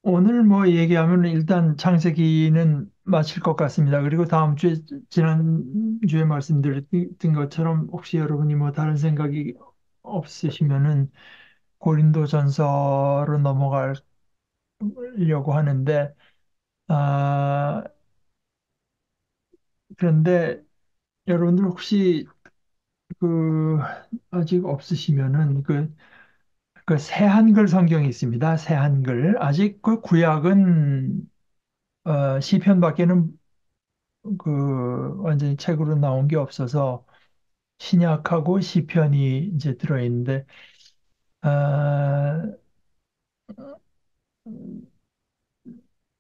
오늘 뭐 얘기하면 일단 창세기는 마칠 것 같습니다. 그리고 다음 주에, 지난주에 말씀드렸던 것처럼 혹시 여러분이 뭐 다른 생각이 없으시면은 고린도전서로 넘어가려고 하는데, 아, 그런데 여러분들 혹시 그 아직 없으시면은 그 새한글 성경이 있습니다. 새한글. 아직 그 구약은 시편밖에는 완전히 책으로 나온 게 없어서 신약하고 시편이 이제 들어있는데, 아,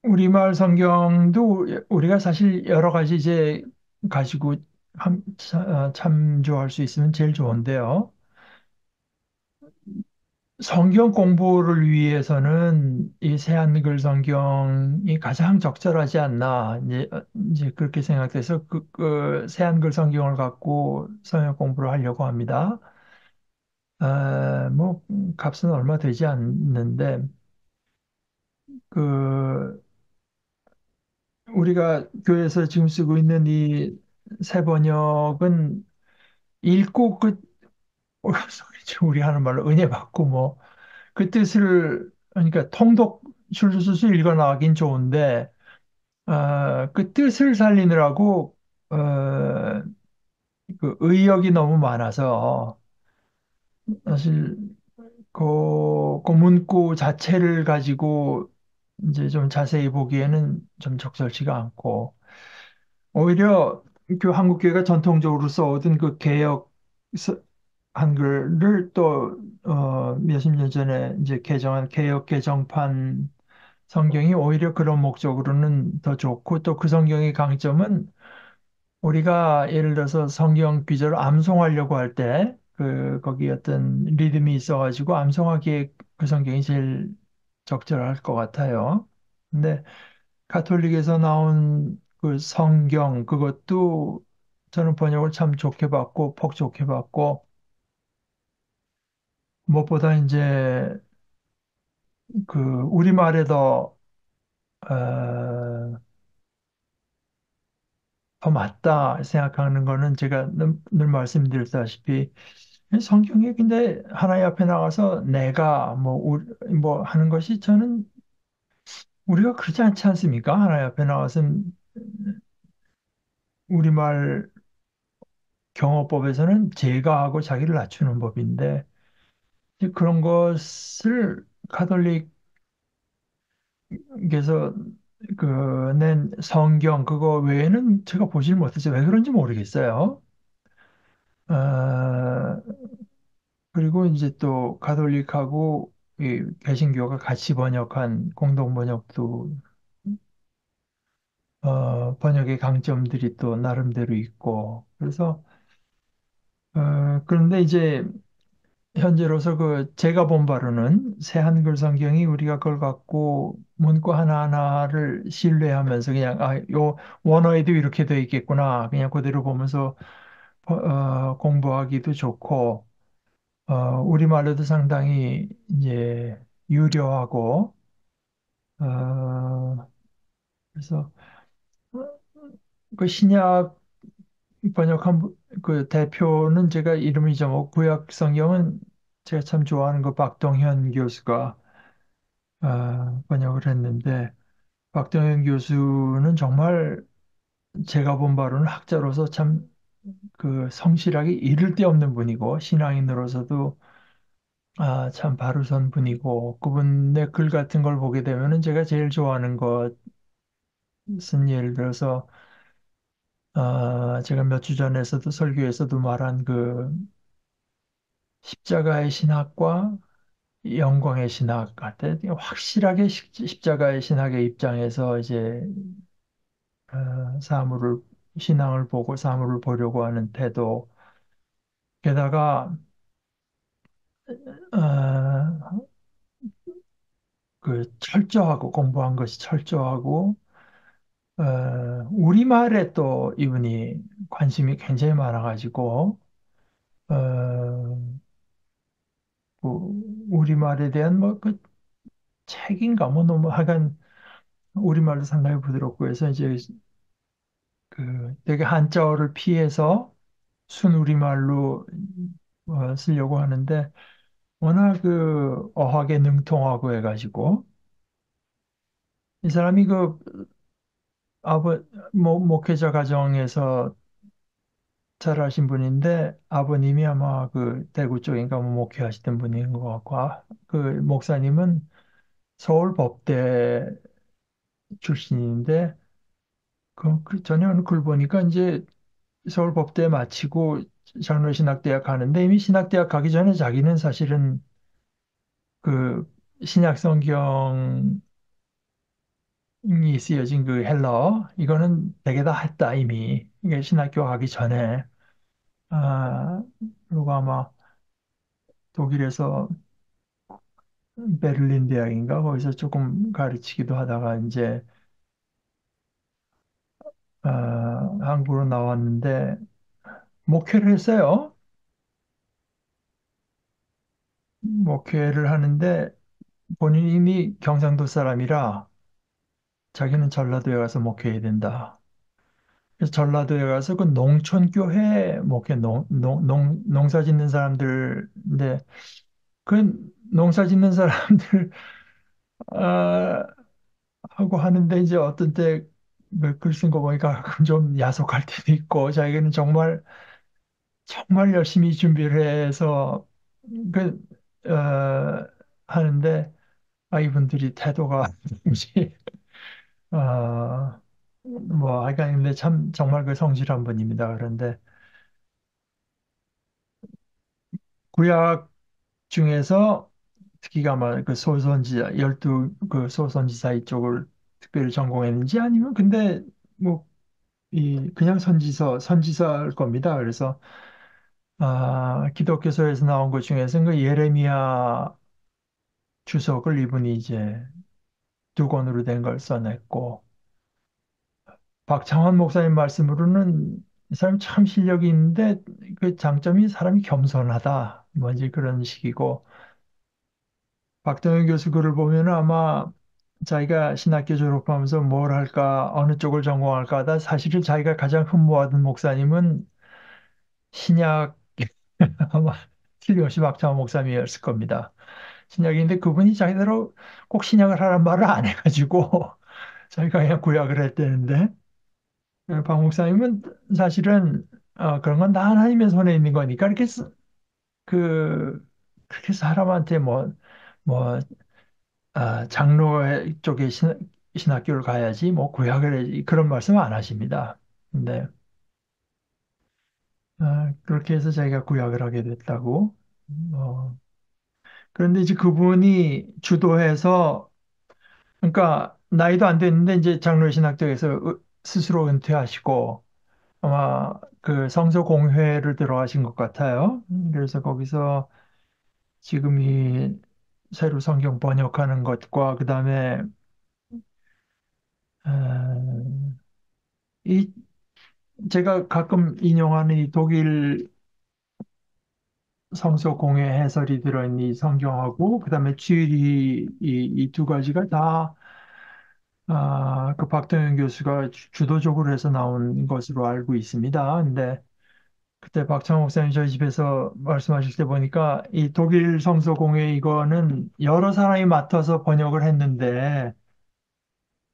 우리말 성경도 우리가 사실 여러 가지 이제 가지고 참조할 수 있으면 제일 좋은데요. 성경 공부를 위해서는 이 새한글 성경이 가장 적절하지 않나, 이제 그렇게 생각돼서 그 새한글 성경을 갖고 성경 공부를 하려고 합니다. 뭐, 값은 얼마 되지 않는데, 그, 우리가 교회에서 지금 쓰고 있는 이 새 번역은 읽고 우리 하는 말로 은혜 받고 뭐, 그 뜻을, 그러니까 통독 술술술 읽어 나가긴 좋은데, 그 뜻을 살리느라고, 어, 그 의역이 너무 많아서, 사실 그 문구 자체를 가지고 이제 좀 자세히 보기에는 좀 적절치가 않고 오히려 그 한국교회가 전통적으로 써오던 그 개역 한글을 또 몇십 년 전에 이제 개정한 개역 개정판 성경이 오히려 그런 목적으로는 더 좋고 또 그 성경의 강점은 우리가 예를 들어서 성경 귀절을 암송하려고 할 때, 거기 어떤 리듬이 있어가지고 암송하기에 그 성경이 제일 적절할 것 같아요. 근데 가톨릭에서 나온 그 성경, 그것도 저는 번역을 참 좋게 봤고, 폭 좋게 봤고, 무엇보다 이제 그 우리말에 더 맞다 생각하는 거는 제가 늘 말씀드렸다시피 성경에 근데 하나님 앞에 나가서 내가 뭐 하는 것이 저는 우리가 그렇지 않지 않습니까? 하나님 앞에 나가서 우리말 경어법에서는 제가 하고 자기를 낮추는 법인데 이제 그런 것을 가톨릭에서 그 낸 성경 그거 외에는 제가 보질 못해서 왜 그런지 모르겠어요. 아, 그리고 이제 또 가톨릭하고 이 개신교가 같이 번역한 공동 번역도 번역의 강점들이 또 나름대로 있고 그래서 그런데 이제 현재로서 그 제가 본 바로는 새 한글 성경이 우리가 그걸 갖고 문구 하나하나를 신뢰하면서 그냥 요 원어에도 이렇게 돼 있겠구나 그냥 그대로 보면서 공부하기도 좋고 우리말로도 상당히 이제 유려하고 어, 그래서 그 신약 번역한 그 대표는 제가 이름이 좀 구약 성경은 제가 참 좋아하는 그 박동현 교수가 번역을 했는데 박동현 교수는 정말 제가 본 바로는 학자로서 참 그 성실하게 이를 데 없는 분이고 신앙인으로서도 참 바로선 분이고 그분의 글 같은 걸 보게 되면은 제가 제일 좋아하는 것은 예를 들어서 제가 몇 주 전에서도 설교에서도 말한 그 십자가의 신학과 영광의 신학 같은 확실하게 십자가의 신학의 입장에서 이제 사물을 신앙을 보고 사물을 보려고 하는 태도 게다가 어, 그 철저하고 공부한 것이 철저하고 우리말에 또 이분이 관심이 굉장히 많아가지고 어, 그 우리말에 대한 뭐그 책인가 뭐 너무 하여간 우리말도 상당히 부드럽고 해서 이제 그 되게 한자어를 피해서 순우리말로 쓰려고 하는데 워낙 그 어학에 능통하고 해가지고 이 사람이 그 아버 목회자 가정에서 잘하신 분인데 아버님이 아마 그 대구 쪽인가 뭐 목회하시던 분인 것 같고 그 목사님은 서울 법대 출신인데 그 전에 어느 글 보니까 이제 서울 법대 마치고 장로신학대학 가는데 이미 신학대학 가기 전에 자기는 사실은 그 신약 성경이 쓰여진 그 헬러 이거는 되게 다 했다 이미 이게 신학교 가기 전에 아 그리고 아마 독일에서 베를린 대학인가 거기서 조금 가르치기도 하다가 이제 한국으로 나왔는데 목회를 했어요. 목회를 하는데 본인이 이미 경상도 사람이라 자기는 전라도에 가서 목회해야 된다. 그래서 전라도에 가서 그 농촌교회 목회 농사 짓는 사람들인데 그 농사 짓는 사람들 아, 하고 하는데 이제 어떤 때 글 쓴 거 보니까 가끔 좀 야속할 때도 있고 자기는 정말 정말 열심히 준비를 해서 그 하는데 이분들이 태도가 뭐지 뭐 하여간 근데 참 정말 그 성실한 분입니다. 그런데 구약 중에서 특히 아마 그 소선지자 열두 그 소선지사 이쪽을 특별히 전공했는지 아니면 근데 뭐 이 그냥 선지서일 겁니다. 그래서 기독교서에서 나온 것 중에서는 그 예레미야 주석을 이분이 이제 두 권으로 된 걸 써냈고 박창환 목사님 말씀으로는 이 사람 참 실력이 있는데 그 장점이 사람이 겸손하다. 뭔지 그런 식이고 박동현 교수 글을 보면 아마 자기가 신학교 졸업하면서 뭘 할까 어느 쪽을 전공할까 하다 사실은 자기가 가장 흠모하던 목사님은 신약 아마 틀림없이 박창환 목사님이었을 겁니다. 신약인데 그분이 자기대로 꼭 신약을 하란 말을 안 해가지고 자기가 그냥 구약을 했대는데 박 목사님은 사실은 그런 건 다 하나님의 손에 있는 거니까 이렇게 그 그렇게 사람한테 뭐 장로 쪽에 신학교를 가야지 뭐 구약을 해야지 그런 말씀 안 하십니다. 근데 그렇게 해서 자기가 구약을 하게 됐다고. 어, 그런데 이제 그분이 주도해서 그러니까 나이도 안 됐는데 이제 장로 신학교에서 스스로 은퇴하시고 아마 그 성서 공회를 들어가신 것 같아요. 그래서 거기서 지금 이 새로 성경 번역하는 것과 그다음에 이 제가 가끔 인용하는 이 독일 성서 공회 해설이 들어있는 이 성경하고 그다음에 주일이 이 두 가지가 다 그 박동현 교수가 주도적으로 해서 나온 것으로 알고 있습니다. 근데 그때 박창호 목사님 저희 집에서 말씀하실 때 보니까 이 독일 성서공회 이거는 여러 사람이 맡아서 번역을 했는데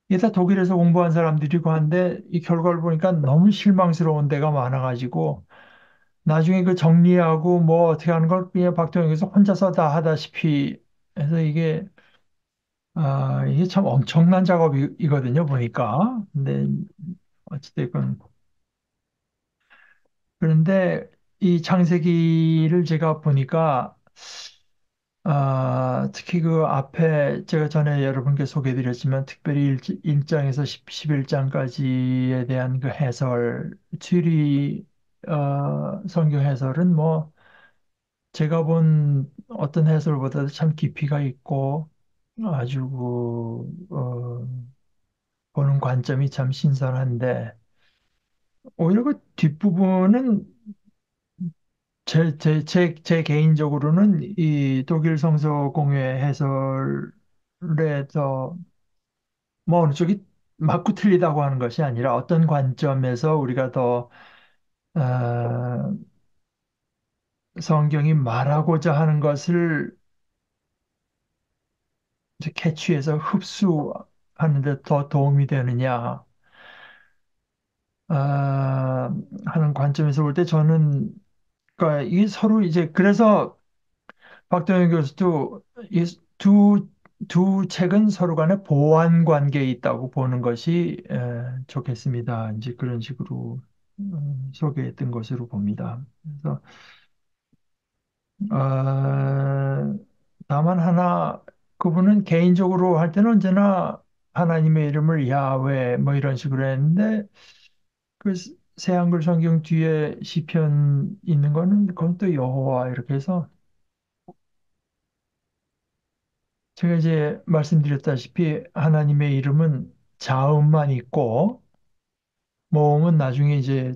이게 다 독일에서 공부한 사람들이고 한데 이 결과를 보니까 너무 실망스러운 데가 많아가지고 나중에 그 정리하고 뭐 어떻게 하는 걸 그냥 박통영에서 혼자서 다 하다시피 해서 이게 참 엄청난 작업이거든요 보니까 근데 어찌됐건 그런데 이 창세기를 제가 보니까 특히 그 앞에 제가 전에 여러분께 소개해드렸지만 특별히 1장에서 11장까지에 대한 그 해설, 추리 성경 해설은 뭐 제가 본 어떤 해설보다도 참 깊이가 있고 아주 보는 관점이 참 신선한데 오히려 그 뒷부분은 제 개인적으로는 이 독일 성서 공회 해설 더, 뭐 어느 쪽이 맞고 틀리다고 하는 것이 아니라 어떤 관점에서 우리가 더 어, 성경이 말하고자 하는 것을 이제 캐치해서 흡수하는 데 더 도움이 되느냐 하는 관점에서 볼 때 저는 그러니까 이게 서로 이제 그래서 박동현 교수도 이 두 책은 서로 간에 보완 관계에 있다고 보는 것이 좋겠습니다. 이제 그런 식으로 소개했던 것으로 봅니다. 그래서 어, 다만 하나 그분은 개인적으로 할 때는 언제나 하나님의 이름을 야훼 뭐 이런 식으로 했는데 그 새한글 성경 뒤에 시편 있는 거는 그건 또 여호와 이렇게 해서 제가 이제 말씀드렸다시피 하나님의 이름은 자음만 있고 모음은 나중에 이제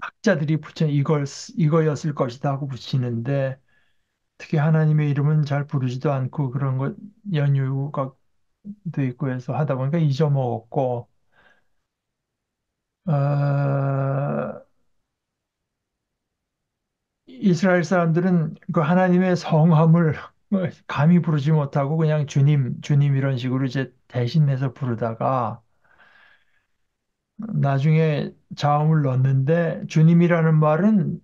학자들이 붙여 이거였을 것이다 하고 붙이는데 특히 하나님의 이름은 잘 부르지도 않고 그런 것 연유가 돼 있고 해서 하다 보니까 잊어먹었고 어, 이스라엘 사람들은 그 하나님의 성함을 감히 부르지 못하고 그냥 주님, 주님 이런 식으로 이제 대신해서 부르다가 나중에 자음을 넣었는데 주님이라는 말은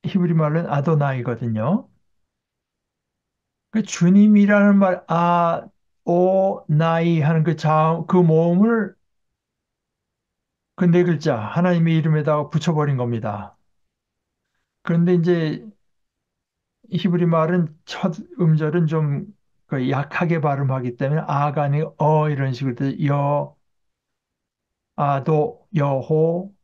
히브리 말로는 아도나이거든요. 그 주님이라는 말, 오, 나이 하는 그 자음, 그 모음을 그 네 글자 하나님의 이름에다가 붙여버린 겁니다. 그런데 이제 히브리 말은 첫 음절은 좀그 약하게 발음하기 때문에 아가 아니고 이런 식으로 돼. 아도, 여호,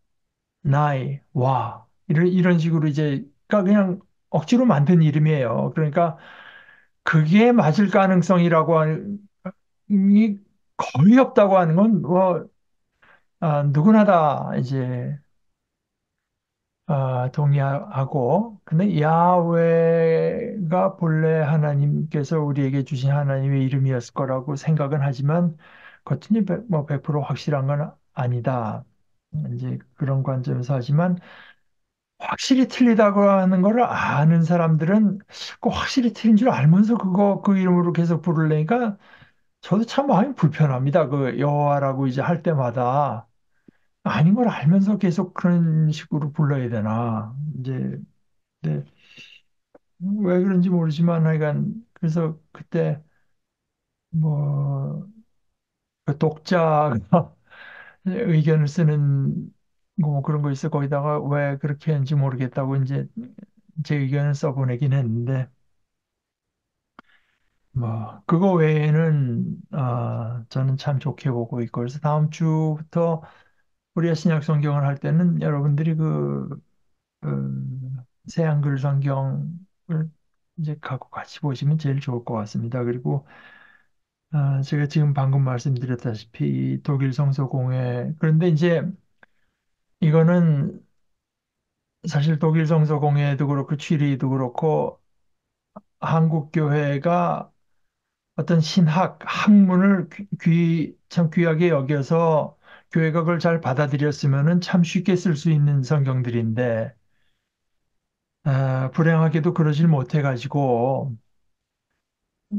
나이, 와 이런 식으로 이제 그러니까 그냥 억지로 만든 이름이에요. 그러니까 그게 맞을 가능성이라고 하는 이 거의 없다고 하는 건 뭐 누구나 다 이제 동의하고 근데 야훼가 본래 하나님께서 우리에게 주신 하나님의 이름이었을 거라고 생각은 하지만 그것은 뭐 100% 확실한 건 아니다. 이제 그런 관점에서 하지만 확실히 틀리다고 하는 거를 아는 사람들은 그 확실히 틀린 줄 알면서 그 이름으로 계속 부르려니까 저도 참 마음이 불편합니다. 그 여호와라고 이제 할 때마다 아닌 걸 알면서 계속 그런 식으로 불러야 되나. 이제 네, 왜 그런지 모르지만 하여간 그래서 그때 뭐그 독자가 의견을 쓰는 뭐 그런 거 있어 거기다가 왜 그렇게 했는지 모르겠다고 이제 제 의견을 써보내긴 했는데 뭐 그거 외에는 저는 참 좋게 보고 있고 그래서 다음 주부터 우리가 신약 성경을 할 때는 여러분들이 새 한글 성경을 이제 갖고 같이 보시면 제일 좋을 것 같습니다. 그리고 제가 지금 방금 말씀드렸다시피 독일 성서공회 그런데 이제 이거는 사실 독일 성서공회도 그렇고 취리도 그렇고 한국 교회가 어떤 학문을 참 귀하게 여겨서 교회가 그걸 잘 받아들였으면은 참 쉽게 쓸 수 있는 성경들인데 불행하게도 그러질 못해가지고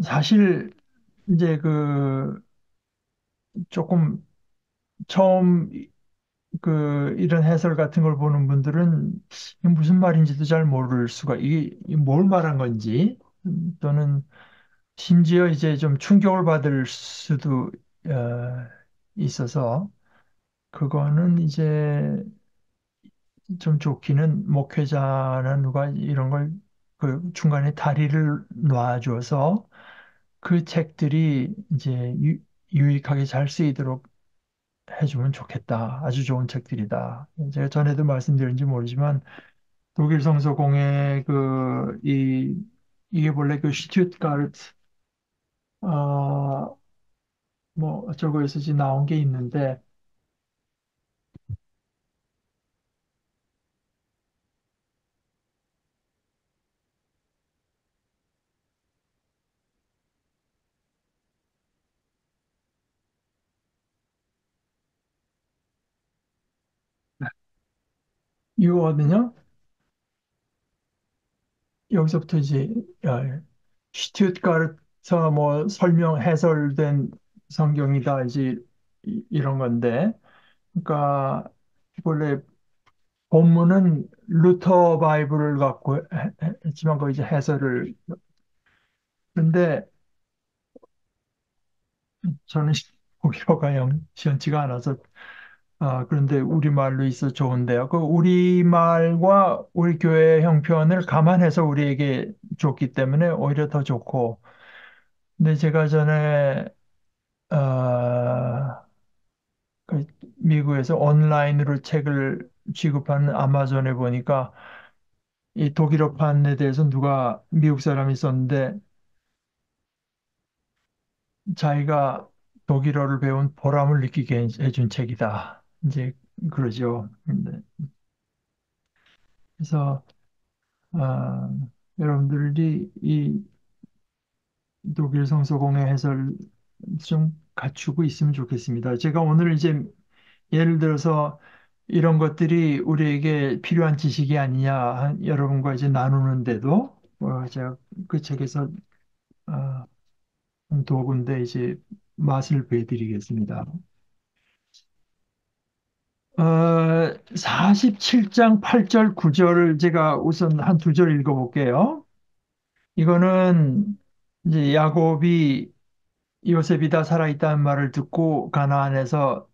사실 이제 조금 처음 이런 해설 같은 걸 보는 분들은 이게 무슨 말인지도 잘 모를 수가 이게 뭘 말한 건지 또는 심지어 이제 좀 충격을 받을 수도 있어서 그거는 이제 좀 좋기는 목회자나 누가 이런 걸 그 중간에 다리를 놔줘서 그 책들이 이제 유익하게 잘 쓰이도록 해주면 좋겠다. 아주 좋은 책들이다. 제가 전에도 말씀드렸는지 모르지만 독일 성서공회 이게 원래 그 슈투트가르트 뭐 저거에서 지금 나온 게 있는데 이거거든요. 여기서부터 이제 슈투트가르트 뭐 설명 해설된 성경이다 이제 이런 건데, 그러니까 원래 본문은 루터 바이블을 갖고 했지만 그 이제 해설을, 근데 저는 독일어가 영 시원치가 않아서, 그런데 우리말로 있어 좋은데요. 그 우리말과 우리 교회 형편을 감안해서 우리에게 좋기 때문에 오히려 더 좋고, 근데 제가 전에 어, 그 미국에서 온라인으로 책을 취급하는 아마존에 보니까 이 독일어판에 대해서 누가 미국 사람이 썼는데, 자기가 독일어를 배운 보람을 느끼게 해준 책이다. 이제 그러죠. 그래서 아, 여러분들이 이 독일 성서공회 해설 좀 갖추고 있으면 좋겠습니다. 제가 오늘 이제 예를 들어서 이런 것들이 우리에게 필요한 지식이 아니냐 여러분과 이제 나누는데도 제가 그 책에서 어, 두 군데 이제 맛을 보여드리겠습니다. 47장 8절 9절을 제가 우선 한 두 절 읽어볼게요. 이거는 이제 야곱이 요셉이 다 살아있다는 말을 듣고 가나안에서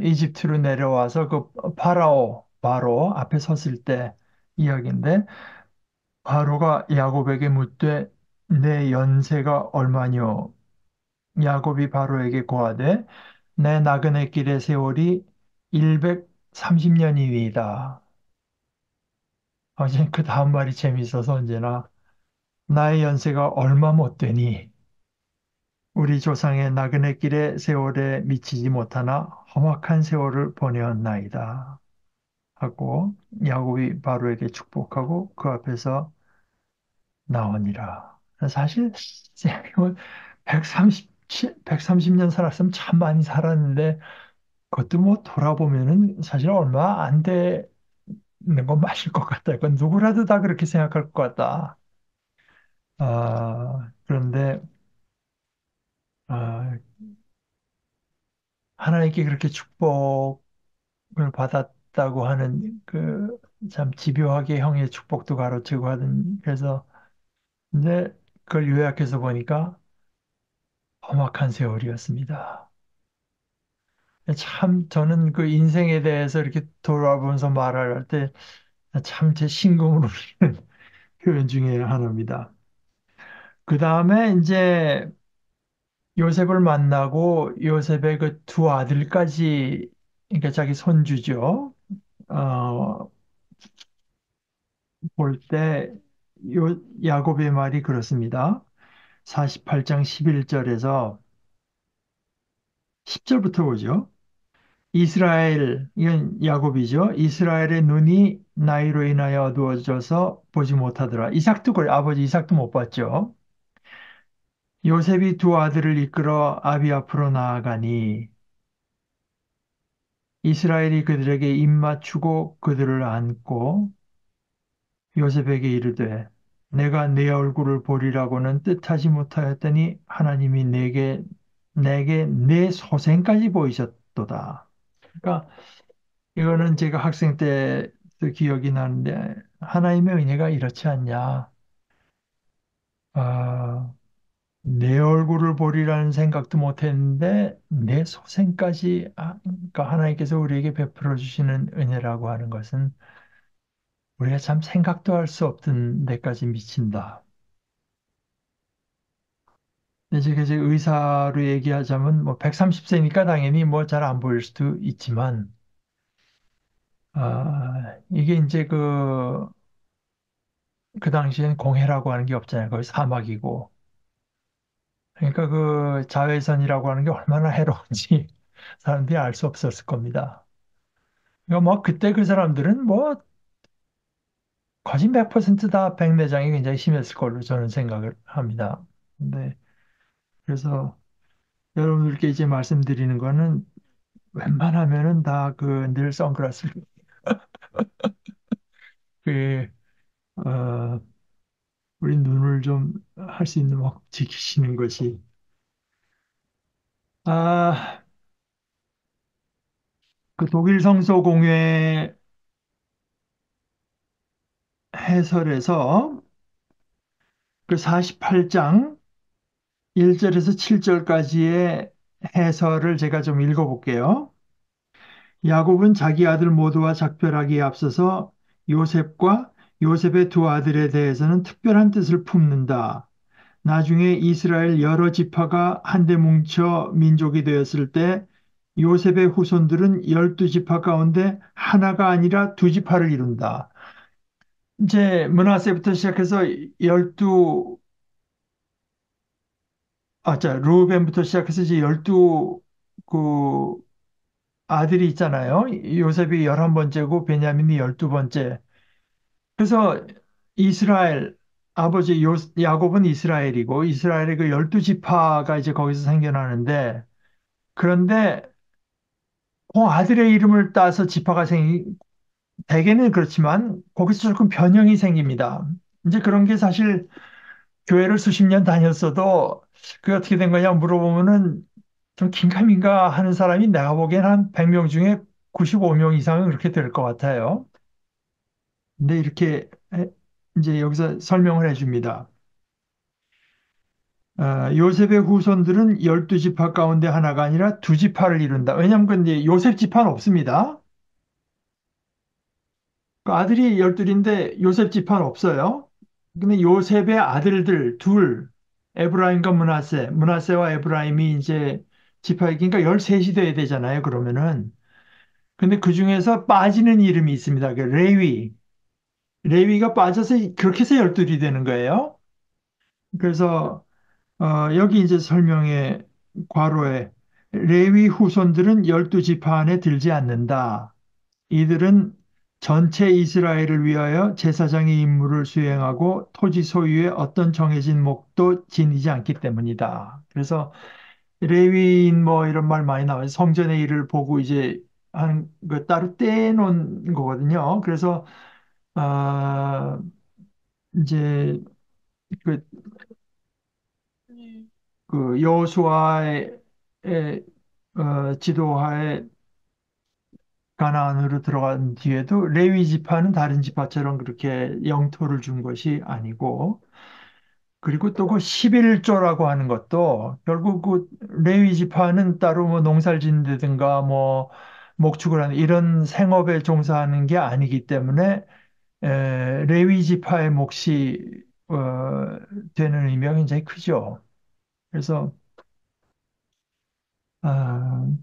이집트로 내려와서 그 바로 앞에 섰을 때 이야기인데, 바로가 야곱에게 묻되 내 연세가 얼마뇨? 야곱이 바로에게 고하되 내 나그네 길의 세월이 130년이니이다. 그 다음 말이 재미있어서 언제나 나의 연세가 얼마 못 되니 우리 조상의 나그네 길의 세월에 미치지 못하나 험악한 세월을 보내었나이다 하고 야곱이 바로에게 축복하고 그 앞에서 나오니라. 사실 130년 살았으면 참 많이 살았는데, 그것도 뭐 돌아보면은 사실 얼마 안 되는 건 맞을 것 같다. 이건 누구라도 다 그렇게 생각할 것 같다. 그런데 아, 하나님께 그렇게 축복을 받았다고 하는 그 참 집요하게 형의 축복도 가로채고 하던, 그래서 이제 그걸 요약해서 보니까 험악한 세월이었습니다. 참 저는 그 인생에 대해서 이렇게 돌아보면서 말을 할 때 참 제 심금을 울리는 표현 중에 하나입니다. 그 다음에 이제 요셉을 만나고 요셉의 그 두 아들까지, 그러니까 자기 손주죠. 어, 볼 때 야곱의 말이 그렇습니다. 48장 11절에서 10절부터 보죠. 이스라엘, 이건 야곱이죠. 이스라엘의 눈이 나이로 인하여 어두워져서 보지 못하더라. 아버지 이삭도 못 봤죠. 요셉이 두 아들을 이끌어 아비 앞으로 나아가니 이스라엘이 그들에게 입맞추고 그들을 안고 요셉에게 이르되 내가 네 얼굴을 보리라고는 뜻하지 못하였더니 하나님이 내게 내 소생까지 보이셨도다. 그러니까 이거는 제가 학생 때도 기억이 나는데, 하나님의 은혜가 이렇지 않냐. 아, 내 얼굴을 보리라는 생각도 못 했는데 내 소생까지, 그러니까 하나님께서 우리에게 베풀어 주시는 은혜라고 하는 것은 우리가 참 생각도 할 수 없던 데까지 미친다. 근데 제가 이제 의사로 얘기하자면 뭐 130세니까 당연히 뭐 잘 안 보일 수도 있지만, 이게 이제 그 당시엔 공해라고 하는 게 없잖아요. 거의 사막이고. 그러니까 그 자외선이라고 하는 게 얼마나 해로운지 사람들이 알 수 없었을 겁니다. 그러니까 뭐 그때 그 사람들은 뭐 거진 100%다 백내장이 굉장히 심했을 걸로 저는 생각을 합니다. 근데 그래서 여러분들께 이제 말씀드리는 거는 웬만하면은 다 그 늘 선글라스를 그 어, 우리 눈을 좀 할 수 있는 막 지키시는 것이 아, 그 독일 성서 공회 해설에서 그 48장 1절에서 7절까지의 해설을 제가 좀 읽어볼게요. 야곱은 자기 아들 모두와 작별하기에 앞서서 요셉과 요셉의 두 아들에 대해서는 특별한 뜻을 품는다. 나중에 이스라엘 여러 지파가 한데 뭉쳐 민족이 되었을 때 요셉의 후손들은 12지파 가운데 하나가 아니라 두 지파를 이룬다. 이제 므낫세부터 시작해서 12, 루벤부터 시작해서 이제 12 그 아들이 있잖아요. 요셉이 11번째고 베냐민이 12번째. 그래서 이스라엘 아버지 야곱은 이스라엘이고 이스라엘의 그 12지파가 이제 거기서 생겨나는데 그런데 그 아들의 이름을 따서 지파가 대개는 그렇지만 거기서 조금 변형이 생깁니다. 이제 그런 게 사실 교회를 수십 년 다녔어도 그게 어떻게 된 거냐 물어보면은 좀 긴가민가 하는 사람이 내가 보기엔 한 100명 중에 95명 이상은 그렇게 될 것 같아요. 근데 이렇게 이제 여기서 설명을 해줍니다. 요셉의 후손들은 12지파 가운데 하나가 아니라 두 지파를 이룬다. 왜냐하면 근데 요셉 지파는 없습니다. 그 아들이 12인데 요셉 지파는 없어요. 근데 요셉의 아들들 둘, 에브라임과 므낫세와 에브라임이 이제 지파, 그러니까 13이 돼야 되잖아요, 그러면은. 근데 그 중에서 빠지는 이름이 있습니다. 그 레위. 레위가 빠져서 그렇게 해서 12이 되는 거예요. 그래서 여기 이제 설명에 괄호에 레위 후손들은 12지파 안에 들지 않는다. 이들은 전체 이스라엘을 위하여 제사장의 임무를 수행하고 토지 소유의 어떤 정해진 목도 지니지 않기 때문이다. 그래서 레위인 뭐 이런 말 많이 나와요. 성전의 일을 보고 이제 하는 거 따로 떼놓은 거거든요. 그래서 아 이제 그, 그 여호수아의 지도하에 가나안으로 들어간 뒤에도 레위 지파는 다른 지파처럼 그렇게 영토를 준 것이 아니고 그리고 또 그 11조라고 하는 것도 결국 그 레위 지파는 따로 뭐 농사를 짓는다든가 뭐 목축을 하는 이런 생업에 종사하는 게 아니기 때문에 레위 지파의 몫이 되는 의미가 굉장히 크죠. 그래서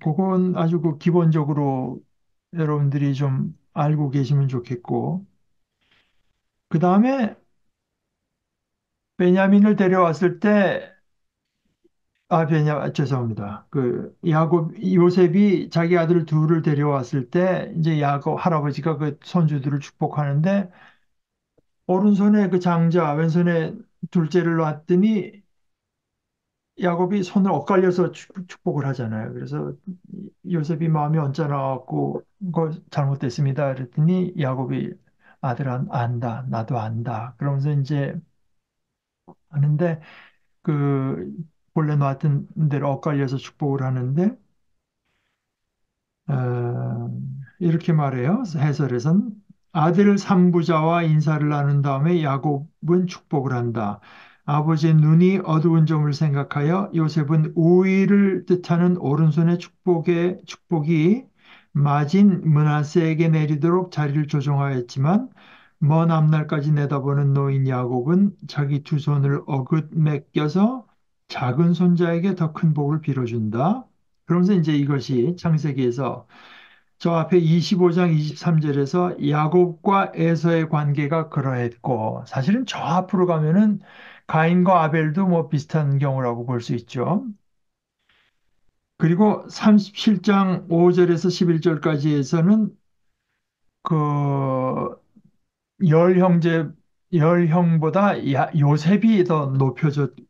그건 아주 그 기본적으로 여러분들이 좀 알고 계시면 좋겠고 그 다음에 베냐민을 데려왔을 때, 죄송합니다. 그 요셉이 자기 아들 둘을 데려왔을 때, 이제 야곱 할아버지가 그 손주들을 축복하는데, 오른손에 그 장자, 왼손에 둘째를 놨더니, 야곱이 손을 엇갈려서 축복을 하잖아요. 그래서 요셉이 마음이 언짢아갖고, 그거 잘못됐습니다. 그랬더니, 야곱이 아들 안다. 나도 안다. 그러면서 이제 하는데, 그 본래 놨던 대로 엇갈려서 축복을 하는데 이렇게 말해요. 해설에선 아들 삼부자와 인사를 나눈 다음에 야곱은 축복을 한다. 아버지의 눈이 어두운 점을 생각하여 요셉은 우위를 뜻하는 오른손의 축복이 마진 므낫세에게 내리도록 자리를 조정하였지만 먼 앞날까지 내다보는 노인 야곱은 자기 두 손을 어긋 맡겨서 작은 손자에게 더 큰 복을 빌어준다. 그러면서 이제 이것이 창세기에서 저 앞에 25장 23절에서 야곱과 에서의 관계가 그러했고 사실은 저 앞으로 가면은 가인과 아벨도 뭐 비슷한 경우라고 볼 수 있죠. 그리고 37장 5절에서 11절까지에서는 그 열 형제 열 형보다 요셉이 더 높여졌듯이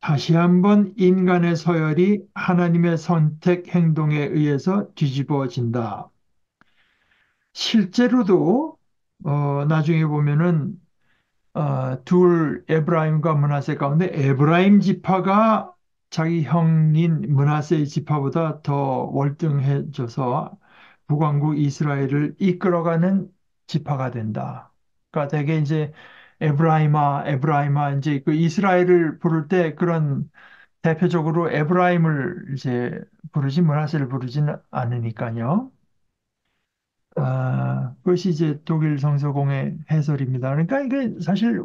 다시 한번 인간의 서열이 하나님의 선택 행동에 의해서 뒤집어진다. 실제로도 나중에 보면은 둘 에브라임과 므낫세 가운데 에브라임 지파가 자기 형인 므낫세의 지파보다 더 월등해져서 북왕국 이스라엘을 이끌어가는 지파가 된다. 그러니까 되게 이제 에브라임아, 에브라임아 이제 그 이스라엘을 부를 때 그런 대표적으로 에브라임을 이제 부르지 므낫세를 부르지는 않으니까요. 그것이 이제 독일 성서공의 해설입니다. 그러니까 이게 사실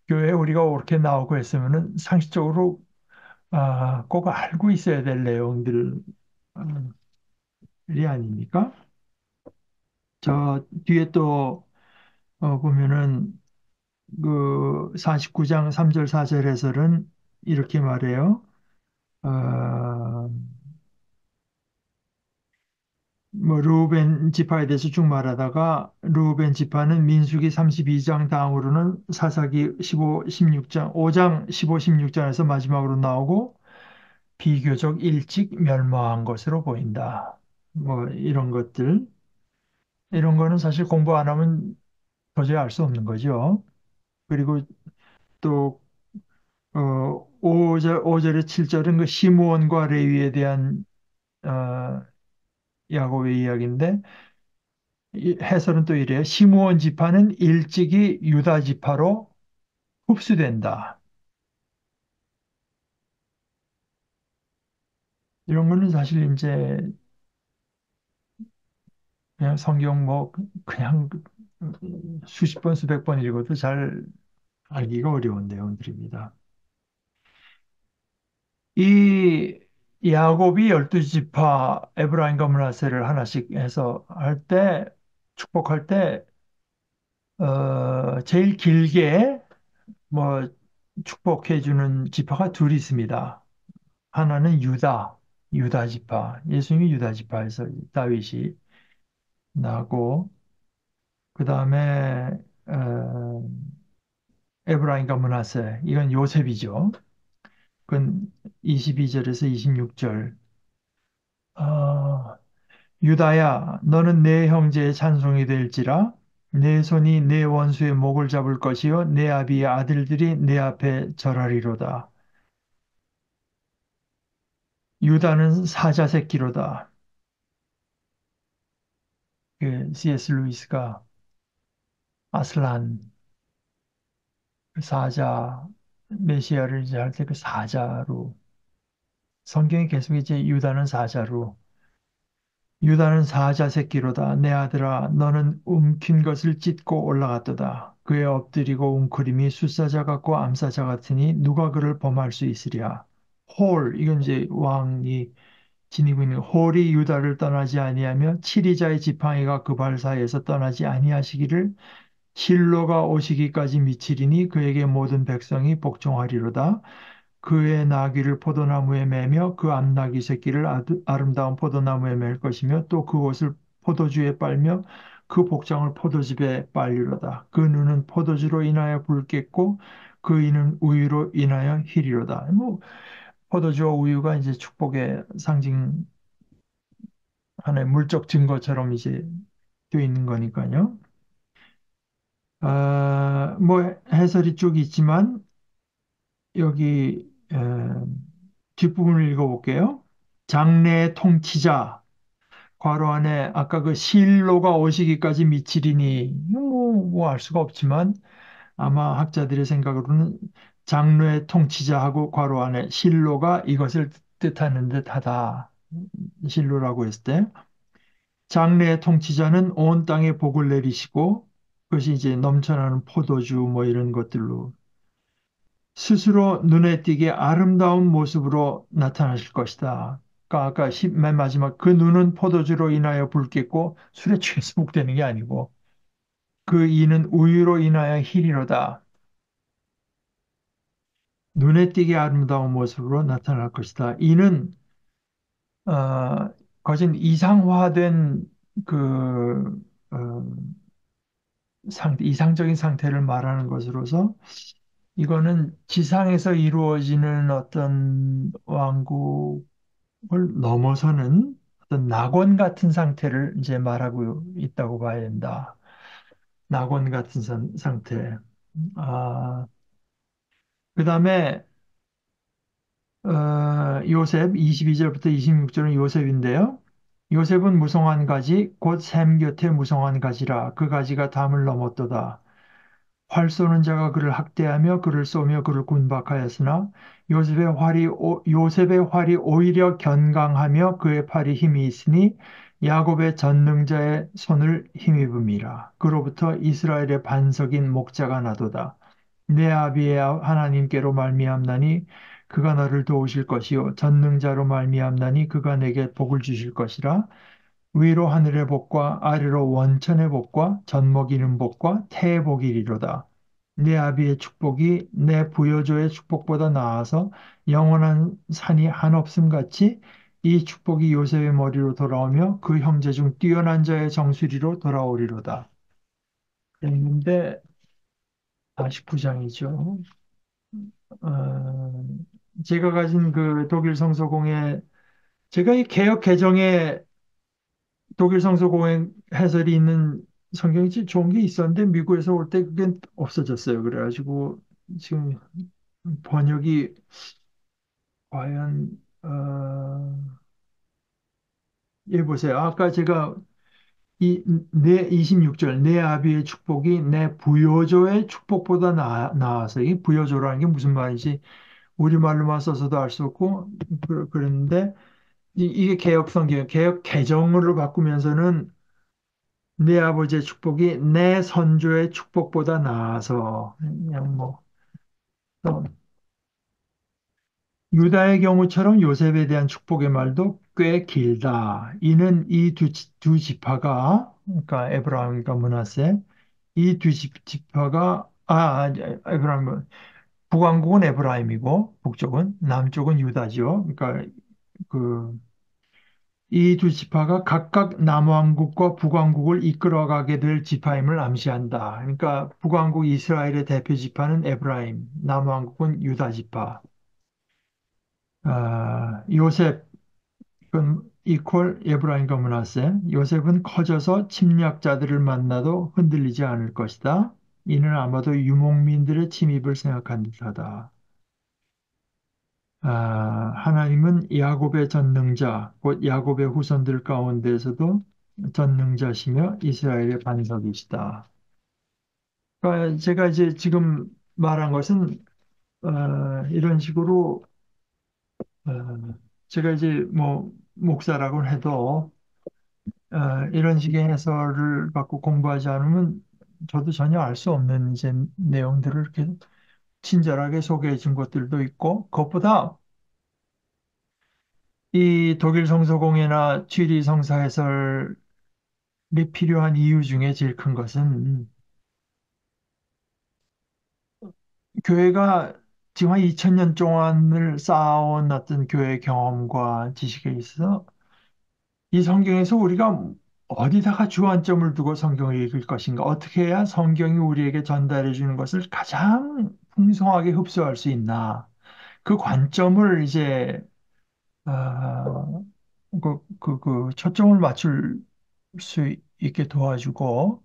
교회에 우리가 옳게 나오고 했으면은 상식적으로 꼭 알고 있어야 될 내용들이 아닙니까? 저 뒤에 또 보면은 그 49장 3절 4절 해설은 이렇게 말해요. 어, 뭐 르우벤 지파에 대해서 쭉 말하다가 르우벤 지파는 민수기 32장 다음으로는 사사기 15, 16장, 5장 15, 16장에서 마지막으로 나오고 비교적 일찍 멸망한 것으로 보인다. 뭐 이런 것들. 이런 거는 사실 공부 안 하면 도저히 알 수 없는 거죠. 그리고 또 5절, 오절에 7절은 그 시므온과 레위에 대한 어, 야곱의 이야기인데 이 해설은 또 이래요. 시므온 지파는 일찍이 유다 지파로 흡수된다. 이런 거는 사실 이제 그냥 성경 뭐 그냥 수십 번 수백 번 읽어도 잘 알기가 어려운 내용들입니다. 이 야곱이 12지파 에브라임과 므낫세를 하나씩 해서 할 때 축복할 때 제일 길게 뭐 축복해 주는 지파가 둘이 있습니다. 하나는 유다 지파. 예수님이 유다 지파에서 다윗이 나고 그다음에 에브라임과 므낫세 이건 요셉이죠. 그건 22절에서 26절. 유다야, 너는 내 형제의 찬송이 될지라. 내 손이 내 원수의 목을 잡을 것이요 내 아비의 아들들이 내 앞에 절하리로다. 유다는 사자 새끼로다. 그 C.S. 루이스가 아슬란 그 사자 메시아를 이제 할 때 그 사자로 성경이 계속 이제 유다는 사자로 유다는 사자 새끼로다. 내 아들아, 너는 움킨 것을 찢고 올라갔도다. 그의 엎드리고 웅크림이 숫사자 같고 암사자 같으니 누가 그를 범할 수 있으랴. 이건 이제 왕이 지니고 있는 홀이 유다를 떠나지 아니하며 치리자의 지팡이가 그 발 사이에서 떠나지 아니하시기를 실로가 오시기까지 미치리니 그에게 모든 백성이 복종하리로다. 그의 나귀를 포도나무에 매며 그 암나귀 새끼를 아름다운 포도나무에 맬 것이며 또 그것을 포도주에 빨며 그 복장을 포도즙에 빨리로다. 그 눈은 포도주로 인하여 붉겠고 그 이는 우유로 인하여 희리로다. 뭐 포도주와 우유가 이제 축복의 상징 하나의 물적 증거처럼 이제 되어 있는 거니까요. 뭐 해설이 쭉 있지만 여기 뒷부분을 읽어볼게요. 장래의 통치자 괄호 안에 아까 그 실로가 오시기까지 미치리니 뭐 알 수가 없지만 아마 학자들의 생각으로는 장래의 통치자하고 괄호 안에 실로가 이것을 뜻하는 듯하다. 실로라고 했을 때 장래의 통치자는 온 땅에 복을 내리시고 그것이 이제 넘쳐나는 포도주 뭐 이런 것들로 스스로 눈에 띄게 아름다운 모습으로 나타나실 것이다. 그러니까 아까 맨 마지막 그 눈은 포도주로 인하여 붉겠고 술에 취해서 목되는 게 아니고 그 이는 우유로 인하여 희리로다. 눈에 띄게 아름다운 모습으로 나타날 것이다. 이는 거진 이상화된 그 어, 이상적인 상태를 말하는 것으로서 이거는 지상에서 이루어지는 어떤 왕국을 넘어서는 어떤 낙원 같은 상태를 이제 말하고 있다고 봐야 된다. 낙원 같은 상태. 아, 그 다음에 요셉 22절부터 26절은 요셉인데요. 요셉은 무성한 가지 곧 샘 곁에 무성한 가지라 그 가지가 담을 넘었도다. 활 쏘는 자가 그를 학대하며 그를 쏘며 그를 군박하였으나 요셉의 활이 오히려 견강하며 그의 팔이 힘이 있으니 야곱의 전능자의 손을 힘입음이라. 그로부터 이스라엘의 반석인 목자가 나도다. 내 아비의 하나님께로 말미암나니 그가 너를 도우실 것이요 전능자로 말미암나니 그가 내게 복을 주실 것이라. 위로 하늘의 복과 아래로 원천의 복과 젖먹이는 복과 태의 복이리로다. 내 아비의 축복이 내 부여조의 축복보다 나아서 영원한 산이 한없음 같이 이 축복이 요셉의 머리로 돌아오며 그 형제 중 뛰어난 자의 정수리로 돌아오리로다. 그랬는데 49장이죠. 어, 제가 가진 그 독일 성서공회 제가 이 개역 개정에 독일 성서공회 해설이 있는 성경이 진짜 좋은 게 있었는데 미국에서 올 때 그게 없어졌어요. 그래가지고 지금 번역이 과연 예 보세요. 아까 제가 이 내 26절 내 아비의 축복이 내 부요조의 축복보다 나아서 이 부요조라는 게 무슨 말인지 우리말로만 써서도 알 수 없고 그랬는데 이게 개역 성경 개역 개정으로 바꾸면서는 내 아버지의 축복이 내 선조의 축복보다 나아서 그냥 뭐 또 유다의 경우처럼 요셉에 대한 축복의 말도 꽤 길다. 이는 이 두 지파가 그러니까 에브라임과 므낫세 이 두 지파가 에브라임 북왕국은 에브라임이고 북쪽은 남쪽은 유다죠. 그러니까 그 이 두 지파가 각각 남왕국과 북왕국을 이끌어가게 될 지파임을 암시한다. 그러니까 북왕국 이스라엘의 대표 지파는 에브라임, 남왕국은 유다 지파. 요셉은 이퀄 에브라임과 므낫세. 요셉은 커져서 침략자들을 만나도 흔들리지 않을 것이다. 이는 아마도 유목민들의 침입을 생각한 듯하다. 하나님은 야곱의 전능자, 곧 야곱의 후손들 가운데서도 전능자시며 이스라엘의 반석이시다. 그러니까 제가 이제 지금 말한 것은 이런 식으로 어, 제가 이제 뭐 목사라고 해도 이런 식의 해설을 받고 공부하지 않으면 저도 전혀 알 수 없는 이제 내용들을 이렇게 친절하게 소개해 준 것들도 있고 그것보다 이 독일 성서공회나 취리 성사 해설이 필요한 이유 중에 제일 큰 것은 교회가 지금 한 2000년 동안을 쌓아온 어떤 교회 경험과 지식에 있어서 이 성경에서 우리가 어디다가 주안점을 두고 성경을 읽을 것인가, 어떻게 해야 성경이 우리에게 전달해 주는 것을 가장 풍성하게 흡수할 수 있나, 그 관점을 이제 초점을 맞출 수 있게 도와주고,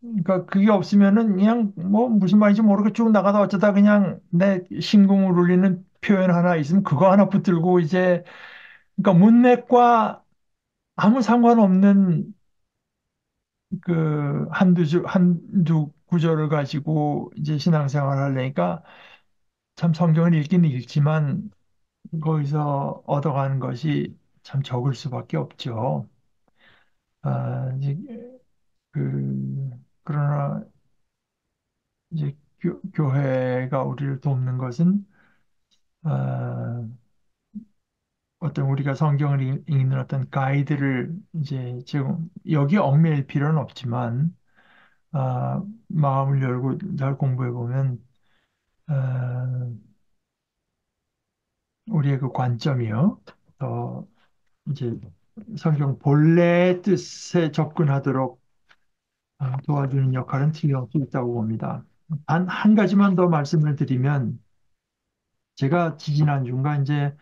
그러니까 그게 없으면은 그냥 뭐 무슨 말인지 모르고 쭉 나가다 어쩌다 그냥 내 심금을 울리는 표현 하나 있으면 그거 하나 붙들고 이제 그러니까 문맥과 아무 상관없는 그 한두 구절을 가지고 이제 신앙생활을 하려니까 참 성경을 읽긴 읽지만 거기서 얻어가는 것이 참 적을 수밖에 없죠. 이제 그러나 이제 교회가 우리를 돕는 것은 어, 어떤 우리가 성경을 읽는 어떤 가이드를 이제 지금 여기 얽매일 필요는 없지만 마음을 열고 잘 공부해 보면 어, 우리의 그 관점이요 더 이제 성경 본래의 뜻에 접근하도록 도와주는 역할은 틀림없이 있다고 봅니다. 단 한 가지만 더 말씀을 드리면 제가 지지난주인가 이제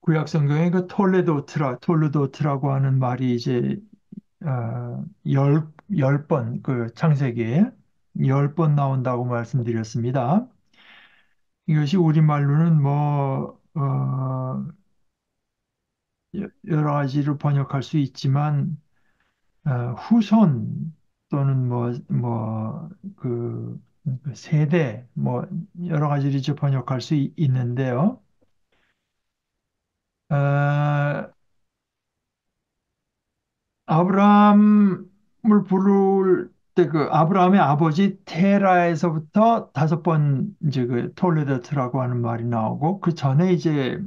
구약 성경에 그 톨레도트라고 하는 말이 이제 열 번, 그 창세기에 10번 나온다고 말씀드렸습니다. 이것이 우리말로는 여러 가지로 번역할 수 있지만, 후손 또는 그 세대, 여러 가지로 이제 번역할 수 있는데요. 어, 아브라함을 부를 때 그 아브라함의 아버지 테라에서부터 5번 이제 그 톨레도트라고 하는 말이 나오고 그 전에 이제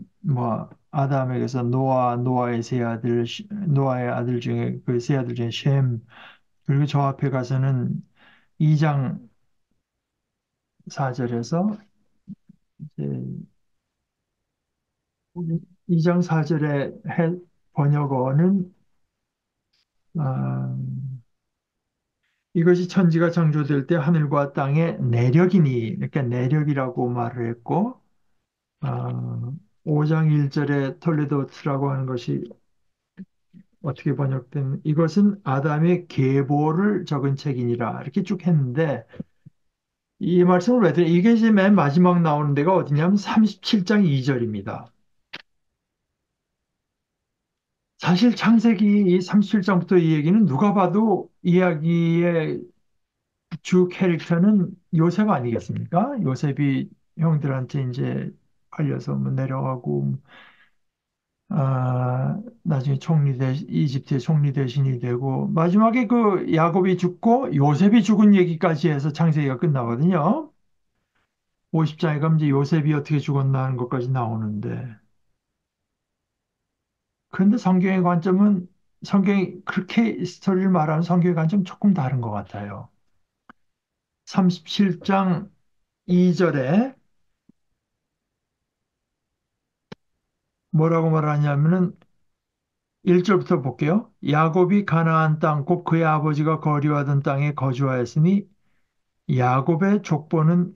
아담에게서 노아의 세 아들 노아의 아들 중에 그 세 아들 중에 셈 그리고 저 앞에 가서는 2장 4절에서 이제 2장 4절의 번역어는 아, 이것이 천지가 창조될 때 하늘과 땅의 내력이니, 이렇게 내력이라고 말을 했고, 어, 5장 1절에 톨레도스라고 하는 것이 어떻게 번역된, 이것은 아담의 계보를 적은 책이니라. 이렇게 쭉 했는데, 이 말씀을 왜 드려? 이게 이제 맨 마지막 나오는 데가 어디냐면 37장 2절입니다. 사실 창세기 이 37장부터 이 얘기는 누가 봐도 이야기의 주 캐릭터는 요셉 아니겠습니까? 요셉이 형들한테 이제 팔려서 내려가고, 나중에 이집트의 총리 대신이 되고, 마지막에 그 야곱이 죽고 요셉이 죽은 얘기까지 해서 창세기가 끝나거든요. 50장에 가면 이제 요셉이 어떻게 죽었나 하는 것까지 나오는데. 그런데 성경의 관점은 성경이 그렇게 스토리를 말하는 성경의 관점은 조금 다른 것 같아요. 37장 2절에 뭐라고 말하냐면은 1절부터 볼게요. 야곱이 가나안 땅, 곧 그의 아버지가 거류하던 땅에 거주하였으니 야곱의 족보는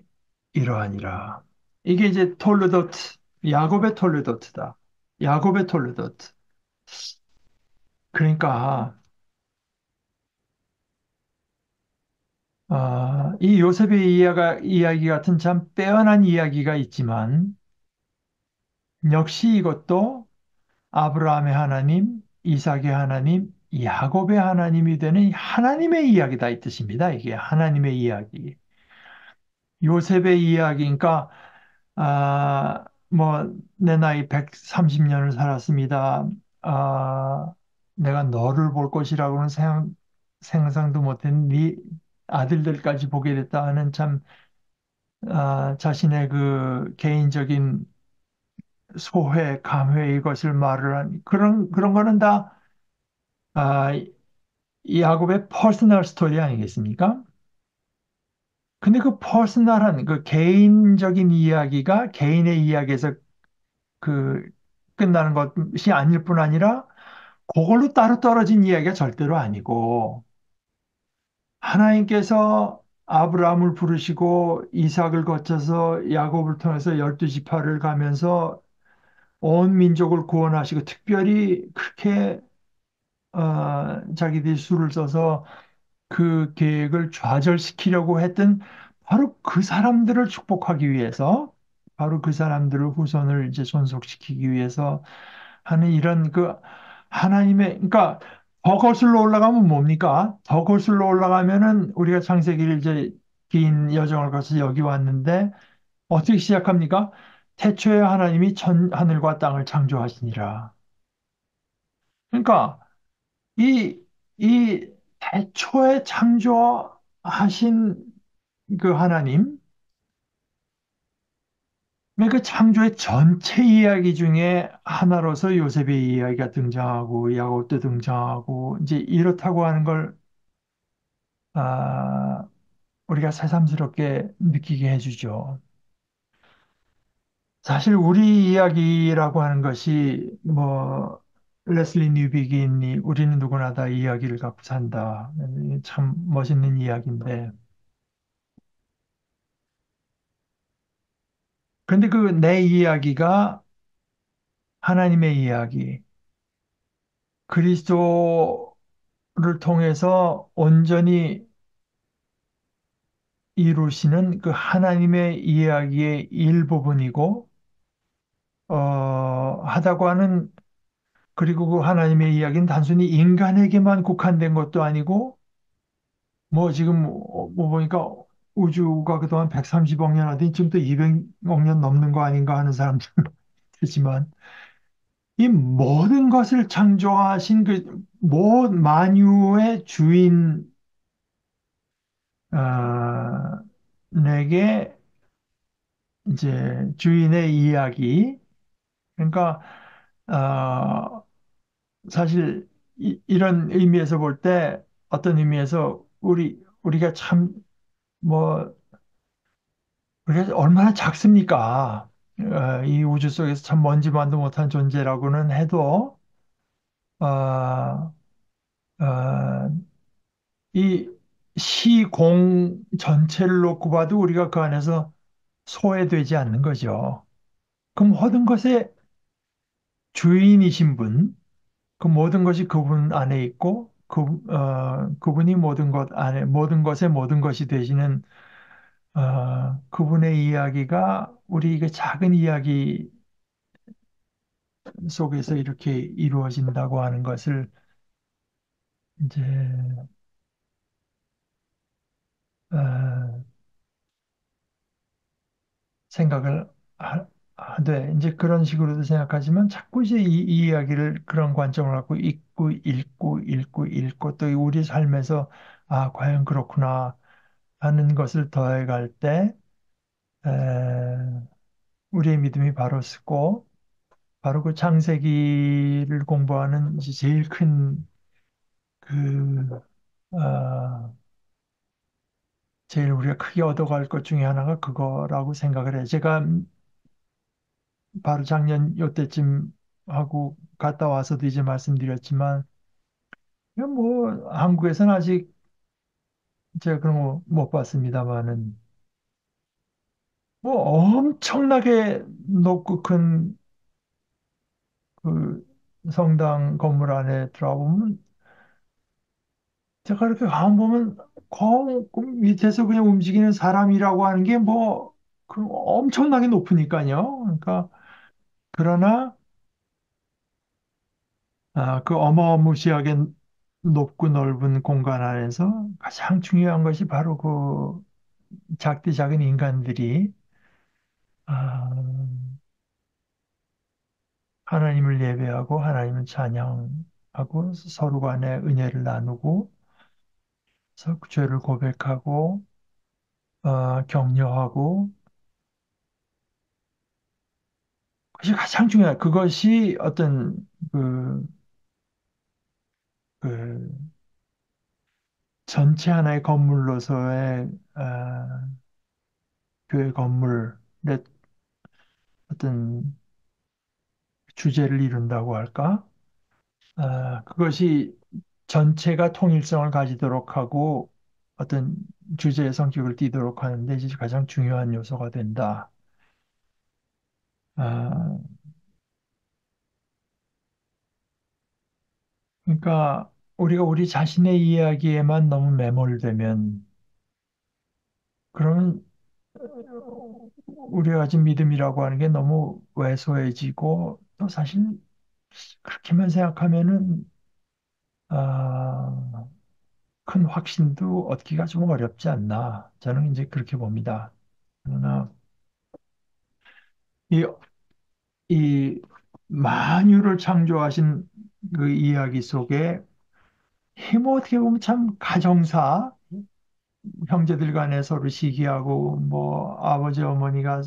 이러하니라. 이게 이제 야곱의 톨레도트다. 야곱의 톨레도트. 그러니까 이 요셉의 이야기 같은 참 빼어난 이야기가 있지만 역시 이것도 아브라함의 하나님, 이삭의 하나님, 야곱의 하나님이 되는 하나님의 이야기다 이 뜻입니다. 이게 하나님의 이야기. 요셉의 이야기, 그러니까 내 나이 130년을 살았습니다. 내가 너를 볼 것이라고는 상상도 못한 네 아들들까지 보게 됐다 하는 참 자신의 그 개인적인 소회, 감회 이것을 말을 한 그런 거는 다 아, 이 야곱의 퍼스널 스토리 아니겠습니까? 근데 그 퍼스널한 그 개인적인 이야기가 개인의 이야기에서 그 끝나는 것이 아닐 뿐 아니라 그걸로 따로 떨어진 이야기가 절대로 아니고 하나님께서 아브라함을 부르시고 이삭을 거쳐서 야곱을 통해서 12지파를 가면서 온 민족을 구원하시고 특별히 그렇게 자기들이 수를 써서 그 계획을 좌절시키려고 했던 바로 그 사람들을 축복하기 위해서, 바로 그 사람들을 후손을 이제 존속시키기 위해서 하는 이런 그 하나님의, 그러니까 더 거슬러 올라가면 뭡니까? 더 거슬러 올라가면은 우리가 창세기를 이제 긴 여정을 거쳐서 여기 왔는데 어떻게 시작합니까? 태초에 하나님이 하늘과 땅을 창조하시니라. 그러니까 이, 이 태초에 창조하신 그 하나님, 그 창조의 전체 이야기 중에 하나로서 요셉의 이야기가 등장하고 야곱도 등장하고 이제 이렇다고 하는 걸 아, 우리가 새삼스럽게 느끼게 해주죠. 사실 우리 이야기라고 하는 것이 레슬리 뉴비긴이 우리는 누구나 다 이야기를 갖고 산다. 참 멋있는 이야기인데 근데 그 내 이야기가 하나님의 이야기, 그리스도를 통해서 온전히 이루시는 그 하나님의 이야기의 일부분이고, 하다고 하는, 그리고 그 하나님의 이야기는 단순히 인간에게만 국한된 것도 아니고, 뭐 지금 뭐 보니까 우주가 그동안 130억 년 하더니 지금 또 200억 년 넘는 거 아닌가 하는 사람들 있지만, 이 모든 것을 창조하신 그 만유의 주인, 내게 이제 주인의 이야기, 그러니까 어, 사실 런 의미에서 볼 때 어떤 의미에서 우리가 참 뭐 우리가 얼마나 작습니까? 이 우주 속에서 참 먼지만도 못한 존재라고는 해도 어, 어, 이 시공 전체를 놓고 봐도 우리가 그 안에서 소외되지 않는 거죠. 그럼 모든 것의 주인이신 분, 그 모든 것이 그분 안에 있고, 그분이 모든 것 안에, 모든 것의 모든 것이 되시는, 그분의 이야기가 우리 그 작은 이야기 속에서 이렇게 이루어진다고 하는 것을 이제, 어, 생각을 하되, 이제 그런 식으로도 생각하지만 자꾸 이제 이 이야기를 그런 관점을 갖고 읽고 또 우리 삶에서 아, 과연 그렇구나 하는 것을 더해갈 때, 에, 우리의 믿음이 바로 서고 바로 그 창세기를 공부하는 이제 제일 큰 그, 어, 제일 우리가 크게 얻어갈 것 중에 하나가 그거라고 생각을 해요. 제가 바로 작년 요때쯤 하고 갔다 와서도 이제 말씀드렸지만, 이건 뭐 한국에서는 아직 제가 그런 거 못 봤습니다만은 뭐 엄청나게 높고 큰 그 성당 건물 안에 들어가보면 제가 이렇게 가만 보면 그 밑에서 그냥 움직이는 사람이라고 하는 게 뭐 그 엄청나게 높으니까요. 그러니까 그러나 그 어마무시하게 높고 넓은 공간 안에서 가장 중요한 것이 바로 그 작디 작은 인간들이 아, 하나님을 예배하고 하나님을 찬양하고 서로 간에 은혜를 나누고 죄를 고백하고 격려하고 그것이 가장 중요해요. 그것이 어떤 그, 그 전체 하나의 건물로서의 교회 건물의 어떤 주제를 이룬다고 할까? 그것이 전체가 통일성을 가지도록 하고 어떤 주제의 성격을 띠도록 하는데 이제 가장 중요한 요소가 된다. 아, 그러니까 우리가 우리 자신의 이야기에만 너무 매몰되면 그러면 우리가 가진 믿음이라고 하는 게 너무 왜소해지고 또 사실 그렇게만 생각하면은 아, 큰 확신도 얻기가 좀 어렵지 않나 저는 이제 그렇게 봅니다. 그러나 이, 이 만유를 창조하신 그 이야기 속에 힘 어떻게 보면 참 가정사 형제들 간에 서로 시기하고 뭐 아버지 어머니가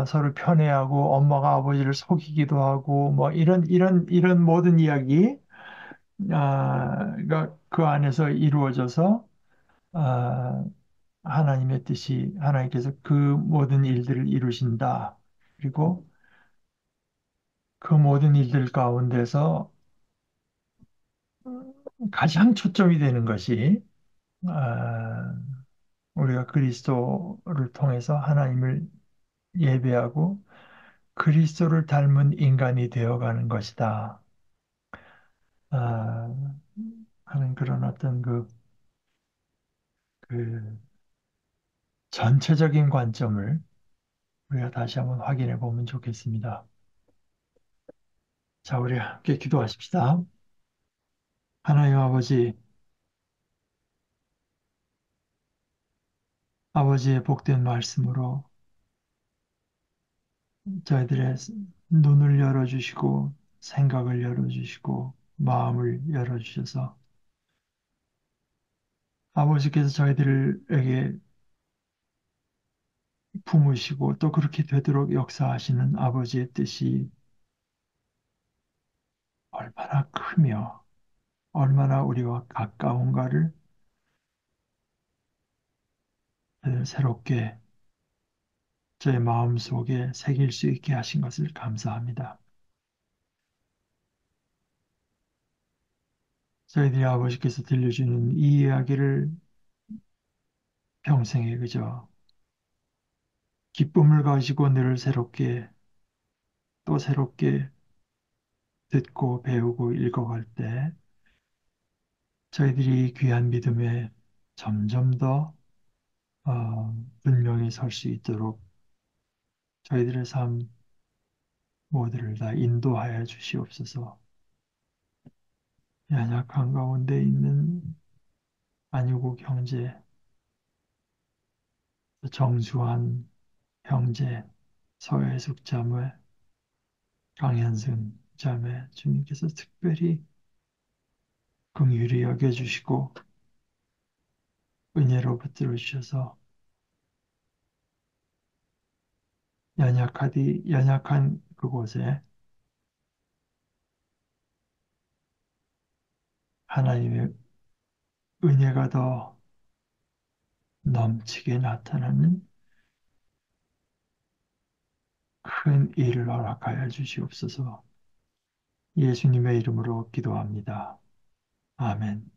서로 편애하고 엄마가 아버지를 속이기도 하고 뭐 이런 모든 이야기 가 그 안에서 이루어져서 아, 하나님의 뜻이 하나님께서 그 모든 일들을 이루신다. 그리고 그 모든 일들 가운데서 가장 초점이 되는 것이 아, 우리가 그리스도를 통해서 하나님을 예배하고 그리스도를 닮은 인간이 되어가는 것이다. 아, 하는 그런 어떤 그 전체적인 관점을 우리가 다시 한번 확인해 보면 좋겠습니다. 자, 우리 함께 기도하십시다. 하나님 아버지, 아버지의 복된 말씀으로 저희들의 눈을 열어주시고 생각을 열어주시고 마음을 열어주셔서 아버지께서 저희들에게 품으시고 또 그렇게 되도록 역사하시는 아버지의 뜻이 얼마나 크며 얼마나 우리와 가까운가를 새롭게 저의 마음속에 새길 수 있게 하신 것을 감사합니다. 저희들이 아버지께서 들려주는 이 이야기를 평생에 그저 기쁨을 가지고 늘 새롭게 또 새롭게 듣고 배우고 읽어갈 때 저희들이 귀한 믿음에 점점 더 분명히 설 수 있도록 저희들의 삶 모두를 다 인도하여 주시옵소서. 연약한 가운데 있는 안유국 형제, 정주환 형제, 서해숙 자매, 강현승 자매 주님께서 특별히 긍휼히 여겨주시고 은혜로 붙들어 주셔서 연약한 그곳에 하나님의 은혜가 더 넘치게 나타나는 큰 일을 허락하여 주시옵소서. 예수님의 이름으로 기도합니다. 아멘.